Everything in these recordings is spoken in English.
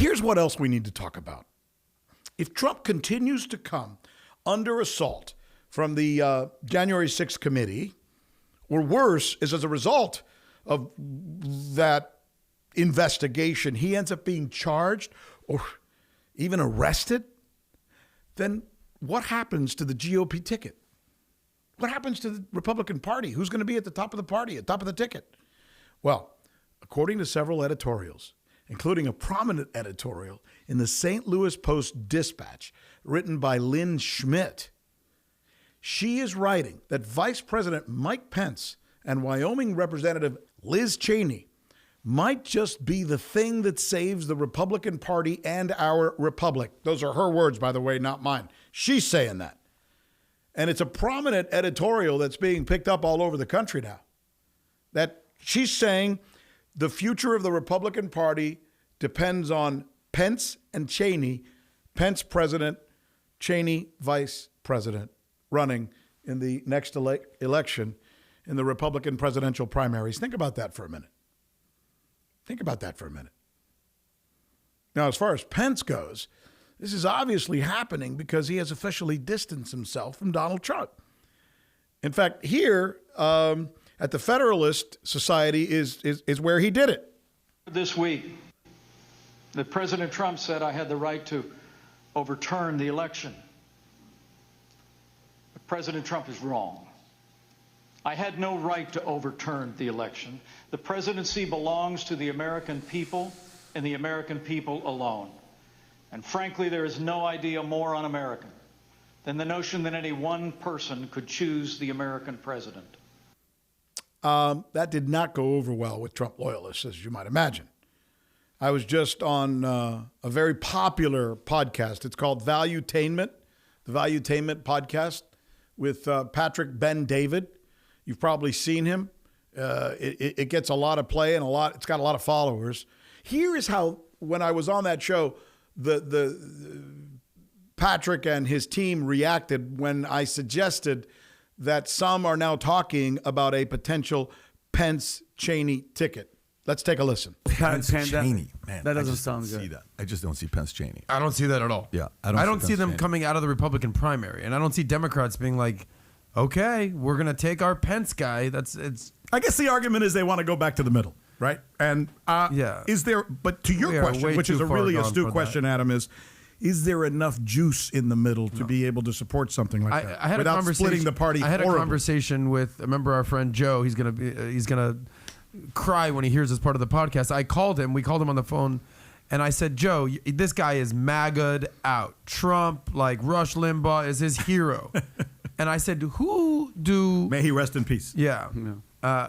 Here's what else we need to talk about. If Trump continues to come under assault from the January 6th committee, or worse, is as a result of that investigation, he ends up being charged or even arrested, then what happens to the GOP ticket? What happens to the Republican Party? Who's going to be at the top of the party, at the top of the ticket? Well, according to several editorials, including a prominent editorial in the St. Louis Post-Dispatch written by Lynn Schmidt, she is writing that Vice President Mike Pence and Wyoming Representative Liz Cheney might just be the thing that saves the Republican Party and our republic. Those are her words, by the way, not mine. She's saying that. And it's a prominent editorial that's being picked up all over the country now. That she's saying the future of the Republican Party depends on Pence and Cheney, Pence president, Cheney vice president, running in the next election in the Republican presidential primaries. Think about that for a minute. Think about that for a minute. Now, as far as Pence goes, this is obviously happening because he has officially distanced himself from Donald Trump. In fact, here at the Federalist Society is where he did it. This week, that President Trump said I had the right to overturn the election. But President Trump is wrong. I had no right to overturn the election. The presidency belongs to the American people and the American people alone. And frankly, there is no idea more un-American than the notion that any one person could choose the American president. That did not go over well with Trump loyalists, as you might imagine. I was just on a very popular podcast. It's called Valuetainment, the Valuetainment podcast with Patrick Ben-David. You've probably seen him. It gets a lot of play and it's got a lot of followers. Here is how, when I was on that show, the Patrick and his team reacted when I suggested that some are now talking about a potential Pence-Cheney ticket. Let's take a listen. Pence-Cheney, man. That doesn't sound good. See that. I just don't see Pence-Cheney. I don't see that at all. Yeah, I don't see them coming out of the Republican primary, and I don't see Democrats being like, okay, we're going to take our Pence guy. I guess the argument is they want to go back to the middle, right? And is there, but to your question, which is a really astute question, Adam, is there enough juice in the middle to be able to support something like that I had without a conversation, splitting the party? I had horribly? a conversation with, remember our friend Joe, he's going to cry when he hears this part of the podcast. We called him on the phone, and I said, Joe, this guy is MAGA'd out. Trump, like Rush Limbaugh, is his hero. And I said, May he rest in peace. Yeah.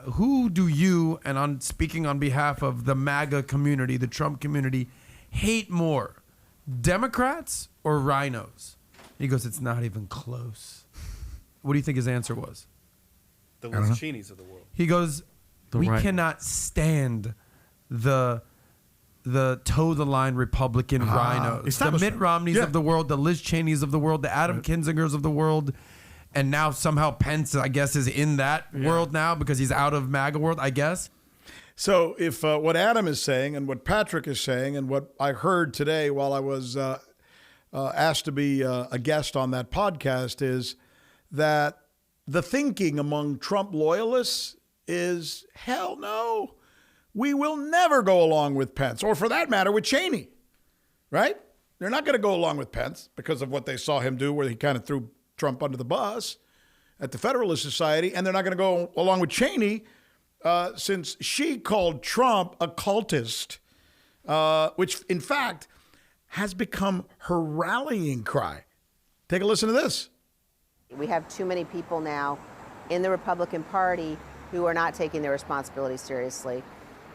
Who do you, and I'm speaking on behalf of the MAGA community, the Trump community, hate more? Democrats or rhinos? He goes, it's not even close. What do you think his answer was? The Liz Cheneys of the world. He goes, we cannot stand the toe-the-line Republican rhinos. The Mitt Romneys of the world, the Liz Cheneys of the world, the Adam Kinzingers of the world. And now somehow Pence, I guess, is in that world now because he's out of MAGA world, I guess. So if what Adam is saying and what Patrick is saying and what I heard today while I was asked to be a guest on that podcast is that the thinking among Trump loyalists is, hell no, we will never go along with Pence, or for that matter, with Cheney, right? They're not going to go along with Pence because of what they saw him do where he kind of threw Trump under the bus at the Federalist Society, and they're not going to go along with Cheney since she called Trump a cultist, which, in fact, has become her rallying cry. Take a listen to this. We have too many people now in the Republican Party who are not taking their responsibility seriously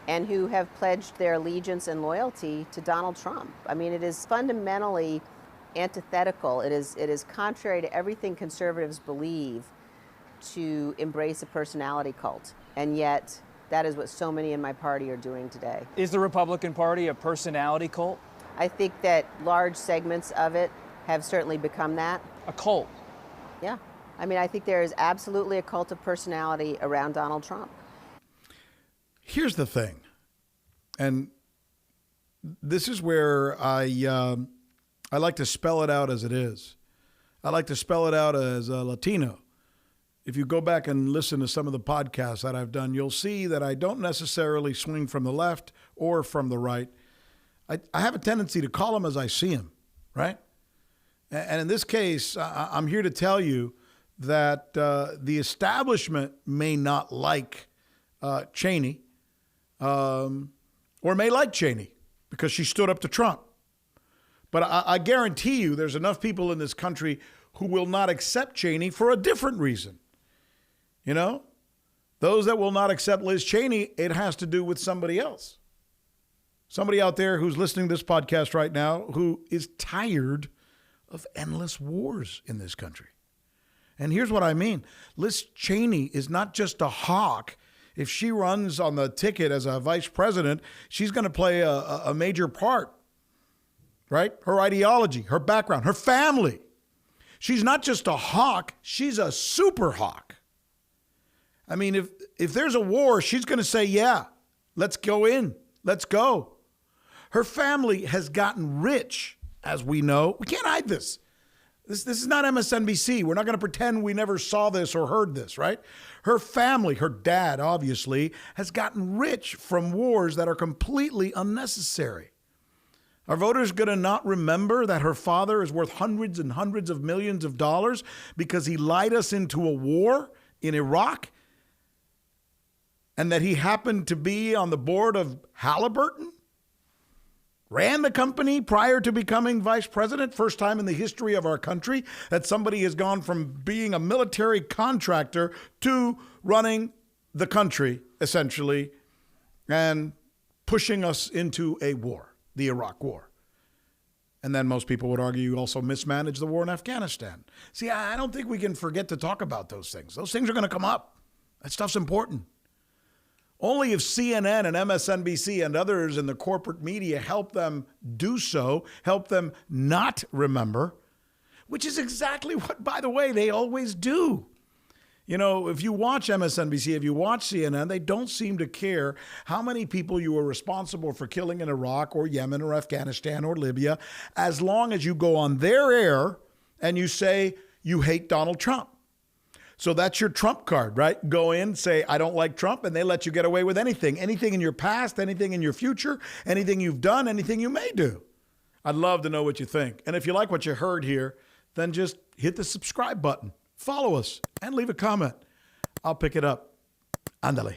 and who have pledged their allegiance and loyalty to Donald Trump. I mean, it is fundamentally antithetical. It is contrary to everything conservatives believe to embrace a personality cult. And yet, that is what so many in my party are doing today. Is the Republican Party a personality cult? I think that large segments of it have certainly become that. A cult? Yeah. I mean, I think there is absolutely a cult of personality around Donald Trump. Here's the thing, and this is where I like to spell it out as it is. I like to spell it out as a Latino. If you go back and listen to some of the podcasts that I've done, you'll see that I don't necessarily swing from the left or from the right. I have a tendency to call them as I see them, right? And in this case, I'm here to tell you that the establishment may not like Cheney or may like Cheney because she stood up to Trump. But I guarantee you there's enough people in this country who will not accept Cheney for a different reason. You know, those that will not accept Liz Cheney, it has to do with somebody else. Somebody out there who's listening to this podcast right now who is tired of endless wars in this country. And here's what I mean. Liz Cheney is not just a hawk. If she runs on the ticket as a vice president, she's going to play a major part, right? Her ideology, her background, her family. She's not just a hawk, she's a super hawk. I mean, if there's a war, she's going to say, yeah, let's go in. Let's go. Her family has gotten rich, as we know. We can't hide this. This is not MSNBC. We're not going to pretend we never saw this or heard this, right? Her family, her dad, obviously, has gotten rich from wars that are completely unnecessary. Are voters going to not remember that her father is worth hundreds and hundreds of millions of dollars because he lied us into a war in Iraq and that he happened to be on the board of Halliburton? Ran the company prior to becoming vice president. First time in the history of our country that somebody has gone from being a military contractor to running the country, essentially, and pushing us into a war, the Iraq War. And then most people would argue you also mismanaged the war in Afghanistan. See, I don't think we can forget to talk about those things. Those things are going to come up. That stuff's important. Only if CNN and MSNBC and others in the corporate media help them do so, help them not remember, which is exactly what, by the way, they always do. You know, if you watch MSNBC, if you watch CNN, they don't seem to care how many people you were responsible for killing in Iraq or Yemen or Afghanistan or Libya, as long as you go on their air and you say you hate Donald Trump. So that's your Trump card, right? Go in, say, I don't like Trump, and they let you get away with anything. Anything in your past, anything in your future, anything you've done, anything you may do. I'd love to know what you think. And if you like what you heard here, then just hit the subscribe button, follow us, and leave a comment. I'll pick it up. Ándale.